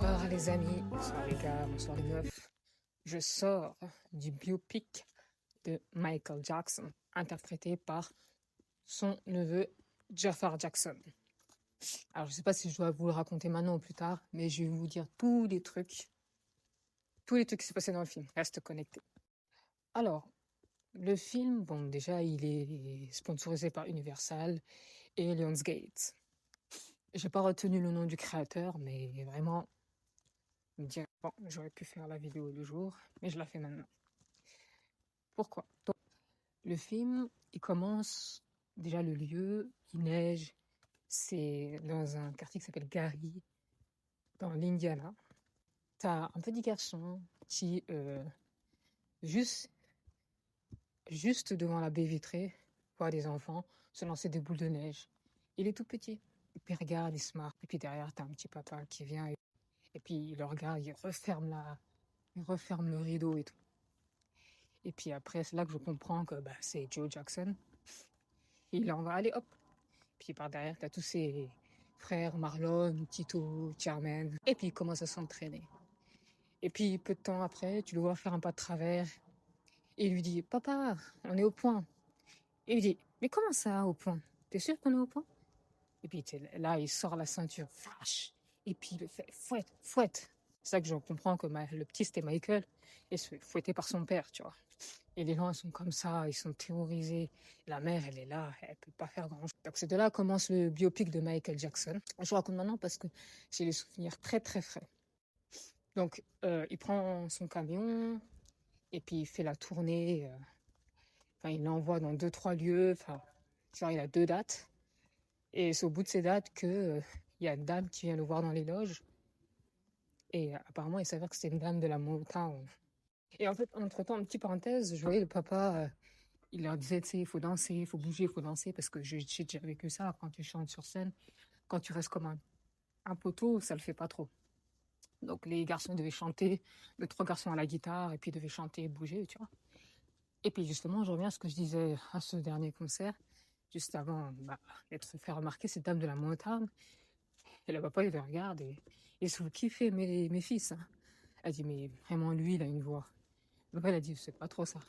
Bonsoir les amis, bonsoir les gars, bonsoir les meufs. Je sors du biopic de Michael Jackson, interprété par son neveu Jafar Jackson. Alors je sais pas si je dois vous le raconter maintenant ou plus tard, mais je vais vous dire tous les trucs qui s'est passé dans le film. Reste connecté. Alors, le film, bon déjà il est sponsorisé par Universal et Lionsgate. J'ai pas retenu le nom du créateur, mais vraiment, me dire, bon, j'aurais pu faire la vidéo le jour, mais je la fais maintenant. Pourquoi? Donc, le film, il commence, déjà le lieu, il neige, c'est dans un quartier qui s'appelle Gary, dans l'Indiana. T'as un petit garçon qui, juste devant la baie vitrée, voit des enfants se lancer des boules de neige. Il est tout petit. Et puis il regarde, il se marre. Et puis derrière, t'as un petit papa qui vient et puis il le regarde, il referme le rideau et tout. Et puis après, c'est là que je comprends que c'est Joe Jackson. Il en va, aller, hop. Puis par derrière, t'as tous ses frères, Marlon, Tito, Charmaine. Et puis il commence à s'entraîner. Et puis peu de temps après, tu le vois faire un pas de travers. Et il lui dit, papa, on est au point. Et il lui dit, mais comment ça, au point? T'es sûr qu'on est au point? Et puis là, il sort la ceinture, flash. Et puis il le fait, fouette, fouette. C'est ça que je comprends que le petit, c'était Michael. Et se fait fouetter par son père, tu vois. Et les gens, ils sont comme ça, ils sont terrorisés. La mère, elle est là, elle peut pas faire grand-chose. Donc c'est de là que commence le biopic de Michael Jackson. Je vous raconte maintenant parce que j'ai les souvenirs très très frais. Donc il prend son camion et puis il fait la tournée. Il l'envoie dans 2-3 lieux. Genre il a 2 dates. Et c'est au bout de ces dates que y a une dame qui vient le voir dans les loges. Et apparemment, il s'avère que c'est une dame de la Motown. Et en fait, entre-temps, une petite parenthèse, je voyais le papa, il leur disait, tu sais, il faut danser, il faut bouger, il faut danser, parce que j'ai déjà vécu ça quand tu chantes sur scène. Quand tu restes comme un poteau, ça le fait pas trop. Donc les garçons devaient chanter, les 3 garçons à la guitare, et puis devaient chanter et bouger, tu vois. Et puis justement, je reviens à ce que je disais à ce dernier concert, juste avant d'être fait remarquer, cette dame de la Motown. Et le papa, il le regarde et il se fout kiffer mes fils. Hein. Elle dit, mais vraiment, lui, il a une voix. Le papa, il a dit, c'est pas trop ça.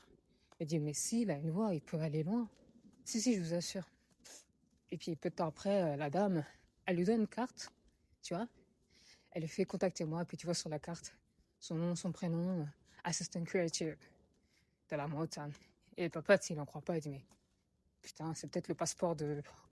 Elle dit, mais si, il a une voix, il peut aller loin. Si, je vous assure. Et puis, peu de temps après, la dame, elle lui donne une carte, tu vois. Elle le fait contacter moi, puis tu vois sur la carte, son nom, son prénom, Assistant Creative de la Motown. Et le papa, il n'en croit pas, il dit, mais putain, c'est peut-être le passeport